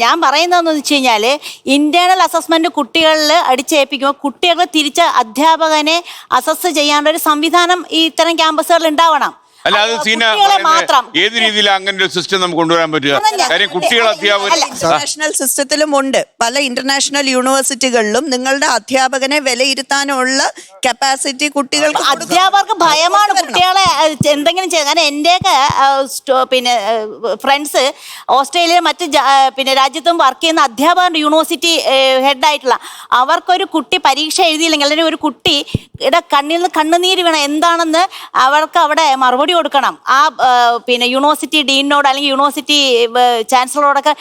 ഞാൻ പറയുന്നതെന്ന് വെച്ച് കഴിഞ്ഞാൽ ഇന്റേണൽ അസസ്മെന്റ് കുട്ടികളിൽ അടിച്ചേൽപ്പിക്കുമ്പോൾ കുട്ടികൾ തിരിച്ച് അധ്യാപകനെ അസസ് ചെയ്യാനുള്ള ഒരു സംവിധാനം ഈ ഇത്തരം ക്യാമ്പസുകളിൽ ഉണ്ടാവണം. അല്ല അത് സീന ഏത് രീതിയിലാണ് അങ്ങനെ ഒരു സിസ്റ്റം നമുക്ക് കൊണ്ടുവരാൻ പറ്റുക? കാര്യം കുട്ടികൾ അധ്യാപകർ ഇന്റർനാഷണൽ സിസ്റ്റത്തിലും ഉണ്ട്. പല ഇന്റർനാഷണൽ യൂണിവേഴ്സിറ്റികളിലും നിങ്ങളുടെ അധ്യാപകനെ വിലയിരുത്താനുള്ള കപ്പാസിറ്റി കുട്ടികൾക്ക് അധ്യാപകർക്ക് ഭയമാണ് കുട്ടികളെ എന്തെങ്കിലും ചെയ്യാൻ. കാരണം എന്റെയൊക്കെ പിന്നെ ഫ്രണ്ട്സ് ഓസ്ട്രേലിയ മറ്റ് പിന്നെ രാജ്യത്തും വർക്ക് ചെയ്യുന്ന അധ്യാപകരുടെ യൂണിവേഴ്സിറ്റി ഹെഡായിട്ടുള്ള അവർക്കൊരു കുട്ടി പരീക്ഷ എഴുതിയില്ലെങ്കിൽ അല്ലെങ്കിൽ ഒരു കുട്ടിയുടെ കണ്ണിൽ നിന്ന് കണ്ണുനീര് വീണ എന്താണെന്ന് അവർക്ക് അവിടെ മറുപടി കൊടുക്കണം. ആ പിന്നെ യൂണിവേഴ്സിറ്റി ഡീനോട് അല്ലെങ്കിൽ യൂണിവേഴ്സിറ്റി ചാൻസലറോടൊക്കെ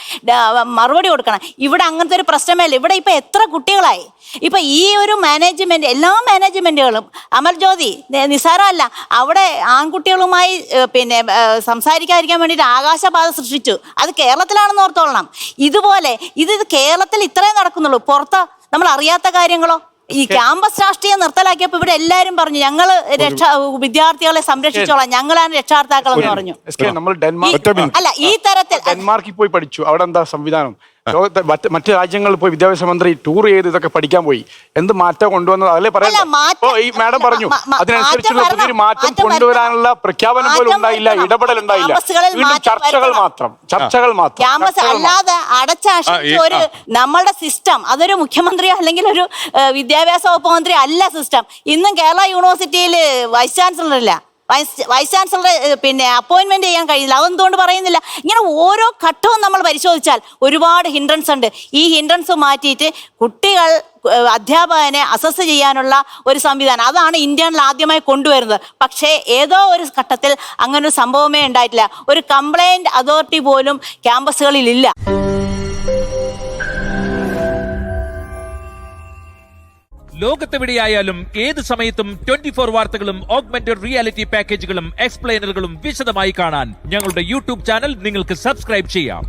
മറുപടി കൊടുക്കണം. ഇവിടെ അങ്ങനത്തെ ഒരു പ്രശ്നമല്ല. ഇവിടെ ഇപ്പൊ എത്ര കുട്ടികളായി. ഇപ്പൊ ഈ ഒരു മാനേജ്മെന്റ് എല്ലാ മാനേജ്മെന്റുകളും അമർജ്യോതി നിസ്സാരമല്ല. അവിടെ ആൺകുട്ടികളുമായി പിന്നെ സംസാരിക്കാതിരിക്കാൻ വേണ്ടിയിട്ട് ആകാശപാത സൃഷ്ടിച്ചു. അത് കേരളത്തിലാണെന്ന് ഓർത്തോളണം. ഇതുപോലെ ഇത് കേരളത്തിൽ ഇത്രയും നടക്കുന്നുള്ളൂ. പുറത്ത് നമ്മൾ അറിയാത്ത കാര്യങ്ങളോ? ഈ ക്യാമ്പസ് രാഷ്ട്രീയം നിർത്തലാക്കിയപ്പോൾ ഇവിടെ എല്ലാരും പറഞ്ഞു ഞങ്ങള് വിദ്യാർത്ഥികളെ സംരക്ഷിച്ചോളാം, ഞങ്ങളാണ് രക്ഷാകർത്താക്കൾ എന്ന് പറഞ്ഞു. അല്ല ഈ തരത്തിൽ ഡെൻമാർക്കിൽ പോയി പഠിച്ചു. അവിടെ എന്താ സംവിധാനം? ലോകത്തെ മറ്റ് രാജ്യങ്ങളിൽ പോയി വിദ്യാഭ്യാസ മന്ത്രി ടൂർ ചെയ്ത് ഇതൊക്കെ പഠിക്കാൻ പോയി. എന്ത് മാറ്റം കൊണ്ടുവന്നത് അതല്ലേ പറയാം. ഈ മാഡം പറഞ്ഞു അതിനനുസരിച്ചുള്ള പുതിയൊരു മാറ്റം കൊണ്ടുവരാനുള്ള പ്രഖ്യാപനം പോലും ഉണ്ടായില്ല, ഇടപെടൽ ഉണ്ടായില്ല. ചർച്ചകൾ മാത്രം. ക്യാമ്പസ് അല്ലാതെ അടച്ചാക്ഷേപിച്ച ഒരു നമ്മളുടെ സിസ്റ്റം അതൊരു മുഖ്യമന്ത്രിയോ അല്ലെങ്കിൽ ഒരു വിദ്യാഭ്യാസ വകുപ്പ് മന്ത്രി അല്ല സിസ്റ്റം. ഇന്നും കേരള യൂണിവേഴ്സിറ്റിയിൽ വൈസ് ചാൻസലർ ഇല്ല. വൈസ് ചാൻസലറെ പിന്നെ അപ്പോയിന്റ്മെന്റ് ചെയ്യാൻ കഴിയില്ല. അതെന്തുകൊണ്ട് പറയുന്നില്ല? ഇങ്ങനെ ഓരോ ഘട്ടവും നമ്മൾ പരിശോധിച്ചാൽ ഒരുപാട് ഹിൻഡ്രൻസ് ഉണ്ട്. ഈ ഹിൻഡ്രൻസ് മാറ്റിയിട്ട് കുട്ടികൾ അധ്യാപകനെ അസസ് ചെയ്യാനുള്ള ഒരു സംവിധാനം അതാണ് ഇന്ത്യയിൽ ആദ്യമായി കൊണ്ടുവരുന്നത്. പക്ഷേ ഏതോ ഒരു ഘട്ടത്തിൽ അങ്ങനെ ഒരു സംഭവമേ ഉണ്ടായിട്ടില്ല. ഒരു കംപ്ലൈന്റ് അതോറിറ്റി പോലും ക്യാമ്പസുകളിൽ ഇല്ല. ലോകത്തെവിടെയായാലും ഏത് സമയത്തും 24 വാർത്തകളും ഓഗ്മെന്റഡ് റിയാലിറ്റി പാക്കേജുകളും എക്സ്പ്ലെയിനറുകളും വിശദമായി കാണാൻ ഞങ്ങളുടെ യൂട്യൂബ് ചാനൽ നിങ്ങൾക്ക് സബ്സ്ക്രൈബ് ചെയ്യാം.